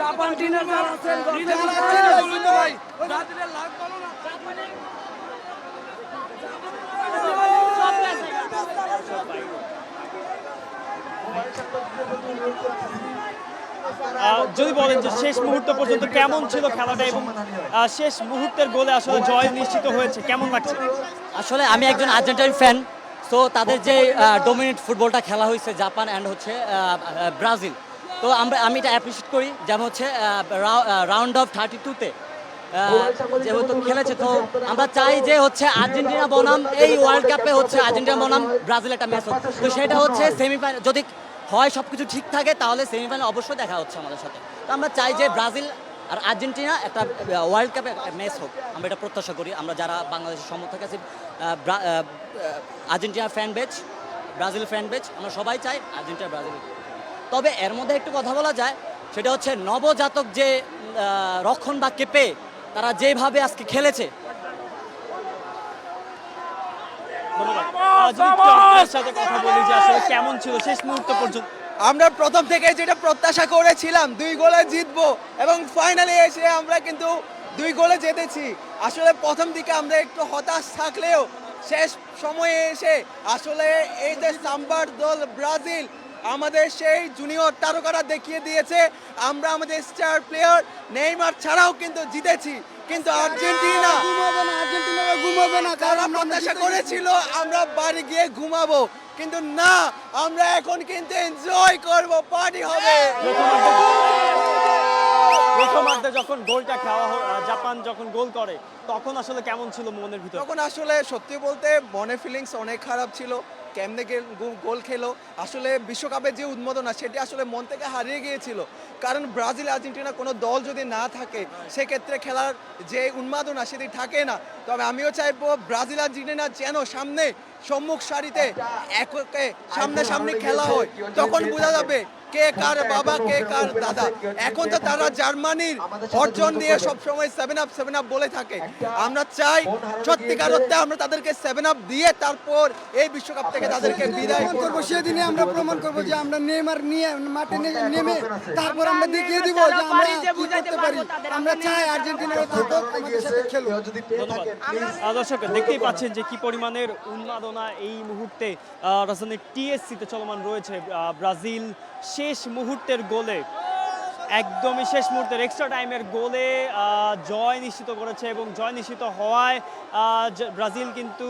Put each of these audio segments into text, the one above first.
Japan টিনের আছেন ভাই ব্রাজিলের লাখ বলো না যদি বলেন যে শেষ মুহূর্ত পর্যন্ত কেমন ছিল খেলাটা এবং শেষ মুহূর্তের গোলে আসলে জয় নিশ্চিত হয়েছে, কেমন লাগছে? আসলে আমি একজন আর্জেন্টাইন ফ্যান, তো তাদের যে ডোমিনেট ফুটবলটা খেলা হয়েছে জাপান অ্যান্ড হচ্ছে ব্রাজিল, তো আমি এটা অ্যাপ্রিসিয়েট করি। যেমন হচ্ছে রাউন্ড অফ 32-তে যেহেতু খেলেছে, তো আমরা চাই যে হচ্ছে আর্জেন্টিনা বনাম এই ওয়ার্ল্ড কাপে হচ্ছে আর্জেন্টিনা বনাম ব্রাজিল একটা ম্যাচ হোক। তো সেটা হচ্ছে সেমিফাইনাল যদি হয়, সব কিছু ঠিক থাকে, তাহলে সেমিফাইনাল অবশ্যই দেখা হচ্ছে আমাদের সাথে। তো আমরা চাই যে ব্রাজিল আর আর্জেন্টিনা একটা ওয়ার্ল্ড কাপে ম্যাচ হোক, আমরা এটা প্রত্যাশা করি। আমরা যারা বাংলাদেশের সমর্থক আছি, আর্জেন্টিনা ফ্যান বেচ, ব্রাজিল ফ্যান বেচ, আমরা সবাই চাই আর্জেন্টিনা ব্রাজিল। তবে এর মধ্যে একটু কথা বলা যায়, সেটা হচ্ছে নবজাতক যে রক্ষণ বা কেঁপে তারা যেভাবে আজকে খেলেছে। সাথে কথা বলি যে আসলে কেমন ছিল শেষ মুহূর্ত পর্যন্ত? আমরা প্রথম থেকে যেটা প্রত্যাশা করেছিলাম 2 গোলে জিতবো এবং ফাইনালে এসে আমরা কিন্তু 2 গোলে জিতেছি। আসলে প্রথম দিকে আমরা একটু হতাশ থাকলেও শেষ সময়ে এসে আসলে এই যে সাম্বার দল ব্রাজিল আমাদের সেই জুনিয়র তারকারা দেখিয়ে দিয়েছে আমরা আমাদের স্টার প্লেয়ার নেইমার ছাড়াও কিন্তু জিতেছি। কিন্তু আর্জেন্টিনা ঘুমাবে না, তারা প্রত্যাশা করেছিল আমরা বাড়ি গিয়ে ঘুমাবো, কিন্তু না, আমরা এখন কিন্তু এনজয় করব, পার্টি হবে। প্রথমার্ধে যখন গোলটা খাওয়া জাপান যখন গোল করে তখন আসলে কেমন ছিল মনের ভিতর? তখন আসলে সত্যি বলতে মনের ফিলিংস অনেক খারাপ ছিল। কেমনে গোল খেলো, আসলে বিশ্বকাপের যে উন্মাদনা সেটি আসলে মন থেকে হারিয়ে গিয়েছিল। কারণ ব্রাজিল আর্জেন্টিনা কোনো দল যদি না থাকে সেক্ষেত্রে খেলার যে উন্মাদনা সেটি থাকে না। তবে আমিও চাইবো ব্রাজিল আর্জেন্টিনা যেন সামনে সম্মুখ সারিতে এককে সামনাসামনি খেলা হয়, তখন বোঝা যাবে কে কার বাবা কে কার দাদা। এখন তো তারা জার্মানির অর্জন দিয়ে সবসময় 7 আপ বলে থাকে। আমরা চাই সত্যিকার অর্থে আমরা তাদেরকে 7 আপ দিয়ে তারপর এই বিশ্বকাপ থেকে তাদেরকে বিদায় করব। সেদিনে আমরা প্রমাণ করব যে আমরা নেইমার নিয়ে মাঠে নেমে তারপর আমরা দেখিয়ে দিব যে আমরা কি করতে পারি। আমরা চাই আর্জেন্টিনার থাকুক, আমাদের সাথে খেলুক। ধন্যবাদ। দর্শক দেখতেই পাচ্ছেন যে কি পরিমাণের উন্মাদনা এই মুহূর্তে রাজধানীর টিএসসিতে চলমান রয়েছে। ব্রাজিল শেষ মুহূর্তের গোলে, একদমই শেষ মুহূর্তের এক্সট্রা টাইমের গোলে জয় নিশ্চিত করেছে এবং জয় নিশ্চিত হওয়ায় ব্রাজিল কিন্তু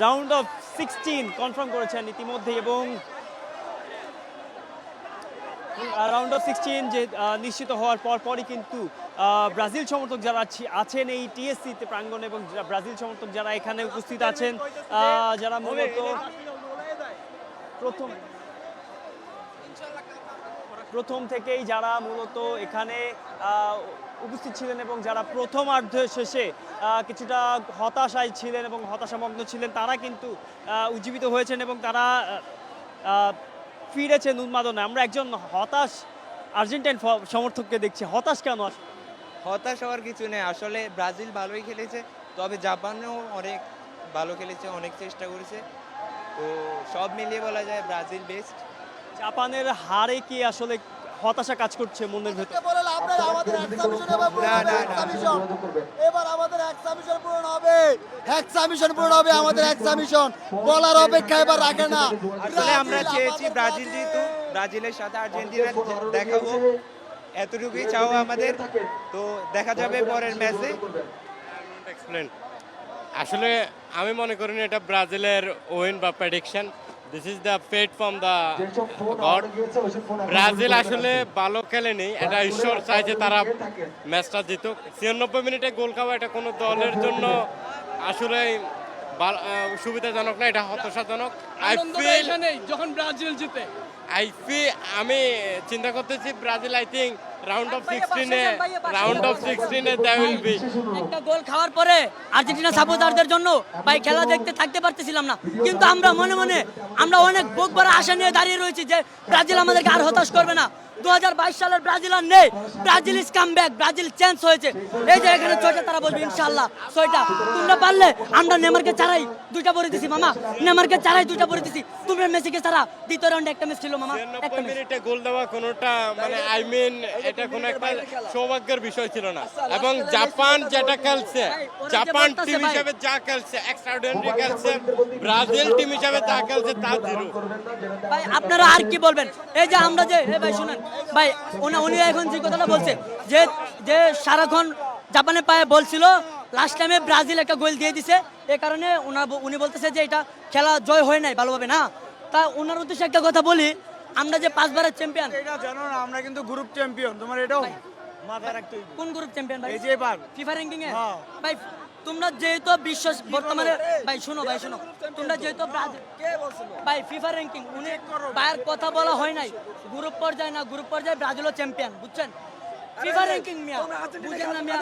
রাউন্ড অফ 16 কনফার্ম করেছেন ইতিমধ্যে এবং রাউন্ড অফ 16 যে নিশ্চিত হওয়ার পরই কিন্তু ব্রাজিল সমর্থক যারা আছেন এই টিএসসিতে প্রাঙ্গণে এবং ব্রাজিল সমর্থক যারা এখানে উপস্থিত আছেন, যারা মূলত প্রথম থেকেই যারা মূলত এখানে উপস্থিত ছিলেন এবং যারা প্রথমার্ধের শেষে কিছুটা হতাশায় ছিলেন এবং হতাশামগ্ন ছিলেন, তারা কিন্তু উজ্জীবিত হয়েছেন এবং তারা ফিরেছেন উন্মাদনায়। আমরা একজন হতাশ আর্জেন্টাইন সমর্থককে দেখছি, হতাশ কেন? হতাশ হওয়ার কিছু নেই, আসলে ব্রাজিল ভালোই খেলেছে, তবে জাপানও অনেক ভালো খেলেছে, অনেক চেষ্টা করেছে, তো সব মিলিয়ে বলা যায় ব্রাজিল বেস্ট। জাপানের হারে কি আসলে হতাশা কাজ করছে মনের ভেতর? এবার আমাদের এক্সামিশন পূরণ হবে, এক্সামিশন পূরণ হবে, আমাদের এক্সামিশন বলার অপেক্ষা এবার রাখে না। আসলে আমরা চেয়েছি ব্রাজিল জিতুক, ব্রাজিলের সাথে আর্জেন্টিনা দেখাবো, এতটুকুই চাও আমাদের, তো দেখা যাবে পরের ম্যাচে। আসলে আমি মনে করি না এটা ব্রাজিলের ওয়েন বা prediction, this is the fate from the god. Brazil আসলে ভালো খেলেনি, এটা ঈশ্বর চাইছে তারা ম্যাচটা জিতুক। 96 মিনিটে গোল খাওয়া এটা কোনো দলের জন্য আসলে সুবিধাজনক না, এটা হতাশাজনক। যখন ব্রাজিল জিতে আমি চিন্তা করতেছি Brazil I think round of 16 they will be. একটা গোল খাওয়ার পরে আর্জেন্টিনা সাপোর্টারদের জন্য ভাই খেলা দেখতে থাকতে পারতেছিলাম না, কিন্তু আমরা মনে মনে আমরা অনেক বুক ভরা আশা নিয়ে দাঁড়িয়ে রয়েছি যে ব্রাজিল আমাদেরকে আর হতাশ করবে না। 2022 সালের ব্রাজিল আর নেই। Brazil is come back, Brazil change হয়েছে। এই যে এখানে 6টা তারা বলবে ইনশাআল্লাহ 6টা। তোমরা পারলে আমরা নেইমারকে ছাড়াই 2টা পরে দিছি মামা, নেইমারকে ছাড়াই 2টা পরে দিছি। তুমি মেসিকে ছাড়া দ্বিতীয় রাউন্ডে একটা ম্যাচ ছিল মামা, একটা 90 ম্যাচ। মিনিটে গোল দেওয়া কোনোটা মানে আই মিন এটা কোনো একটা সৌভাগ্যের বিষয় ছিল না। এবং জাপান যেটা খেলছে, জাপান টিম হিসেবে যা খেলছে এক্সট্রাঅর্ডিনারি খেলছে, ব্রাজিল টিম হিসেবে যা খেলছে তা জিরো। ভাই আপনারা আর কি বলবেন? এই যে আমরা যে ভাই শুনেন ভাই, উনি এখন যে কথাটা বলছে যে যে সারাক্ষণ জাপানের পায়ে বলছিল, লাস্ট টাইমে ব্রাজিল একটা গোল দিয়ে দিছে, এই কারণে উনি বলতেছে যে এটা খেলা জয় হয় নাই ভালোভাবে না। তা ওনার উদ্দেশ্যে একটা কথা বলি, আমরা যে 5 বারের চ্যাম্পিয়ন, এটা জানো না আমরা কিন্তু গ্রুপ চ্যাম্পিয়ন, তোমার এটাও মাথায় রাখতে হইবে। কোন গ্রুপ চ্যাম্পিয়ন ভাই? এই যে এবার ফিফা র্যাঙ্কিং এ হ্যাঁ। ভাই তোমরা যেহেতু বিশ্ব বর্তমানে ভাই শোনো তোমরা যেহেতু ব্রাজিল ভাই ফিফা র্যাঙ্কিং উনি বাইরের কথা বলা হয় নাই, গ্রুপ পর্যায়ে না, গ্রুপ পর্যায়ে ব্রাজিলও চ্যাম্পিয়ন, বুঝছেন? ফিফা র্যাঙ্কিং মিয়া বুঝেন না মিয়া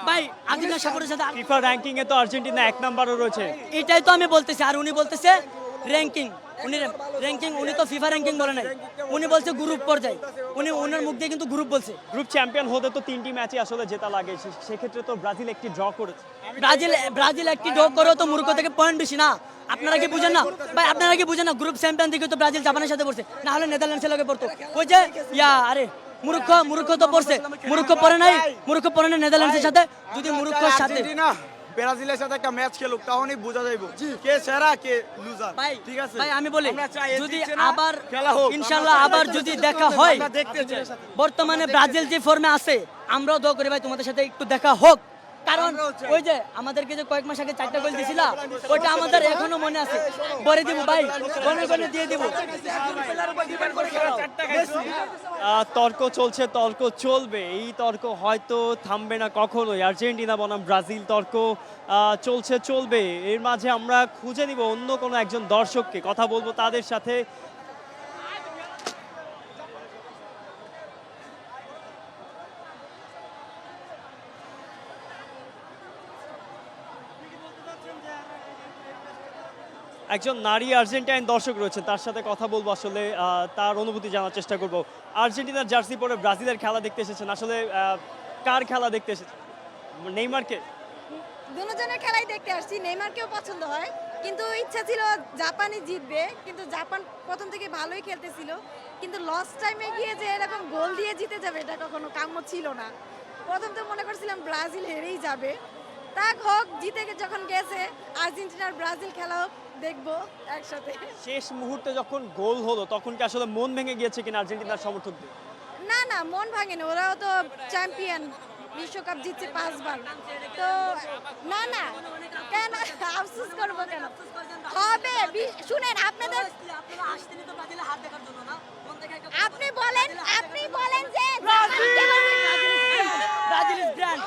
ভাই, আর্জেন্টিনা সাপোর্টের সাথে ফিফা র্যাঙ্কিং এ তো আর্জেন্টিনা 1 নম্বরে রয়েছে। এটাই তো আমি বলতেছি। আর উনি বলতেছে র্যাঙ্কিং, উনি তো ফিফা র্যাঙ্কিং বলে নাই, উনি বলছে গ্রুপ পর্যায়ে। উনি ওনার মুখ দিয়ে কিন্তু গ্রুপ বলছে। গ্রুপ চ্যাম্পিয়ন হতে তো 3টি ম্যাচই আসলে জেতা লাগে, সেক্ষেত্রে তো ব্রাজিল একটি ড্র করেছে। ব্রাজিল একটি ড্র করেও তো মূর্খ থেকে পয়েন্ট বেশি না। আপনারা কি বুঝেন না ভাই? আপনারা কি বুঝেন না? গ্রুপ চ্যাম্পিয়ন থেকে তো ব্রাজিল জাপানের সাথে পড়ছে, না হলে নেদারল্যান্ডসের লগে পড়তো। ওই যে আরে মূর্খ তো পড়ছে, মূর্খ পড়ে নাই নেদারল্যান্ডসের সাথে। যদি মূর্খর সাথে আর্জেন্টিনা ব্রাজিলের সাথে একটা ম্যাচ খেলুক, তাহলেই বোঝা যাইব কে সেরা কে লুজার। ভাই ঠিক আছে ভাই আমি বলি, আমরা চাই যদি জিতছে না, আবার খেলা হোক, ইনশাআল্লাহ আবার যদি দেখা হয়, আমরা দেখতে চাই। বর্তমানে ব্রাজিল যে ফর্মে আছে, আমরাও দোয়া করি ভাই তোমাদের সাথে একটু দেখা হোক। কারণ আমরাও চাই। ওই যে আমাদেরকে যে কয়েক মাস আগে 4টা গোল দিছিলা, ওটা আমাদের এখনো মনে আছে। পরে দিব ভাই, গনে দিয়ে দিব। তর্ক চলছে, তর্ক চলবে, এই তর্ক হয়তো থামবে না কখনোই। আর্জেন্টিনা বনাম ব্রাজিল তর্ক চলবে। এর মাঝে আমরা খুঁজে নিব অন্য কোনো একজন দর্শককে, কথা বলবো তাদের সাথে। একজন নারী আর্জেন্টাইন দর্শক রয়েছে, তার সাথে কথা বলবো, আসলে তার অনুভূতি জানার চেষ্টা করব। আর্জেন্টিনার জার্সি পরে ব্রাজিলের খেলা দেখতে এসেছেন, আসলে কার খেলা দেখতে এসেছেন? নেইমারকে? দুজনের খেলাই দেখতে আসছি, নেইমারকেও পছন্দ হয়, কিন্তু ইচ্ছা ছিল জাপানই জিতবে। কিন্তু জাপান প্রথম থেকে ভালোই খেলতেছিল, কিন্তু লস টাইমে গিয়ে যে এরকম গোল দিয়ে জিতে যাবে এটা কখনো কাম্য ছিল না। প্রথম তো মনে করছিলাম ব্রাজিল হেরেই যাবে, তা হোক, জিতে যখন গেছে আর্জেন্টিনার ব্রাজিল খেলা হোক, দেখবো একসাথে। শেষ মুহূর্তে যখন গোল হলো তখন কি আসলে মন ভেঙে গিয়েছে কিনা আর্জেন্টিনার সমর্থকদের? না না, মন ভাঙেনি, ওরাও তো চ্যাম্পিয়ন, বিশ্বকাপ জিতছে 5 বার। তো না না, কেন আফসোস করবো কেন? হবে, শুনেন আপনাদের, আপনি বলেন যে ব্রাজিল ইজ ব্র্যান্ড।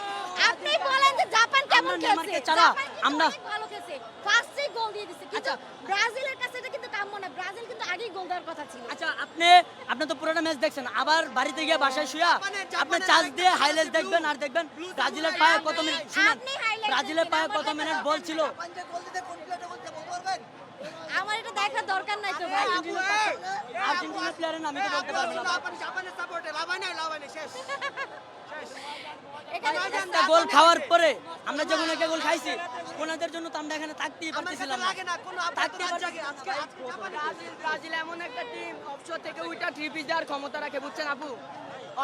আপনি বলেন যে জাপান কেমন আমরা খেলছে? নেইমারকে ছাড়া জাপান কিন্তু আমরা- অনেক ভালো খেলছে, ফার্স্টেই গোল দিয়ে দিছে, কিন্তু আচ্ছা। ব্রাজিলের কাছে এটা কিন্তু কাম্য না, ব্রাজিল কিন্তু আগেই গোল দেওয়ার কথা ছিল। আচ্ছা আপনি তো পুরোটা ম্যাচ দেখছেন, আবার বাড়িতে গিয়ে বাসায় শুয়া আপনি চার্জ দিয়ে হাইলাইট দেখবেন, আর দেখবেন ব্রাজিলের পায়ে কত মিনিট, শুনেন আপনি highlight ব্রাজিলের পায়ে দেখবেন, কত আমার মিনিট কথা বল ছিল। আমার এটা দেখার দরকার নাই তো ভাই। আর্জেন্টিনা প্লেয়ারের নামই তো বলতে পারবেন না। এখানে একটা গোল খাওয়ার পরে আমরা যখন একটা গোল খাইছি, ওনাদের জন্য তো আমরা এখানে থাকতেই পারতেছিলাম না। থাকতে ব্রাজিল এমন একটা টিম, অবসর থেকে উইটা 3 পিস দেওয়ার ক্ষমতা রাখে, বুঝছেন আপু?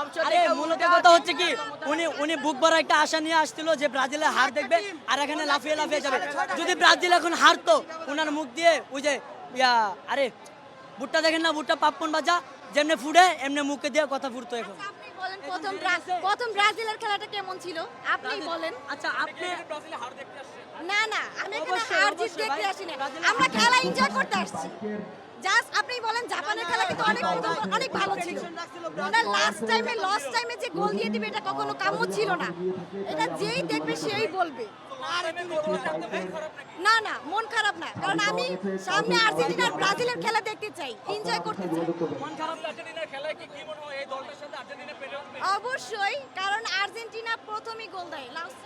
অবসর আরে থেকে মূলত কথা হচ্ছে কি, উনি বুক ভরা একটা আশা নিয়ে আসছিল যে ব্রাজিলের হার দেখবে আর এখানে লাফিয়ে যাবে। যদি ব্রাজিল এখন হারতো, ওনার মুখ দিয়ে ওই যে আরে বুটটা দেখেন না, বুটটা পাপকন বাজা যেমনে ফুড়ে এমনি মুখে দিয়ে কথা ফুটতো এখন। আপনি বলেন প্রথম ব্রাজিলের খেলাটা কেমন ছিল, আপনি বলেন। আচ্ছা আপনি না না, আমি এখানে অবশ্যই, হার জিত অবশ্যই দেখতে ভাই। আসি না, আমরা খেলা এনজয় করতে আসছি। জাস্ট আপনি বলেন জাপানের খেলা কিন্তু অনেক ভালো ছিল। ওরা লাস্ট টাইমে যে গোল দিয়ে দিবে এটা কখনো কাম্য ছিল না, এটা যেই দেখবে সেই বলবে। না না, মন খারাপ না, কারণ আমি সামনে আর্জেন্টিনার ব্রাজিলের খেলা দেখতে চাই, এনজয় করতে চাই। অবশ্যই, কারণ আর্জেন্টিনা প্রথমই গোল দেয় লাস্ট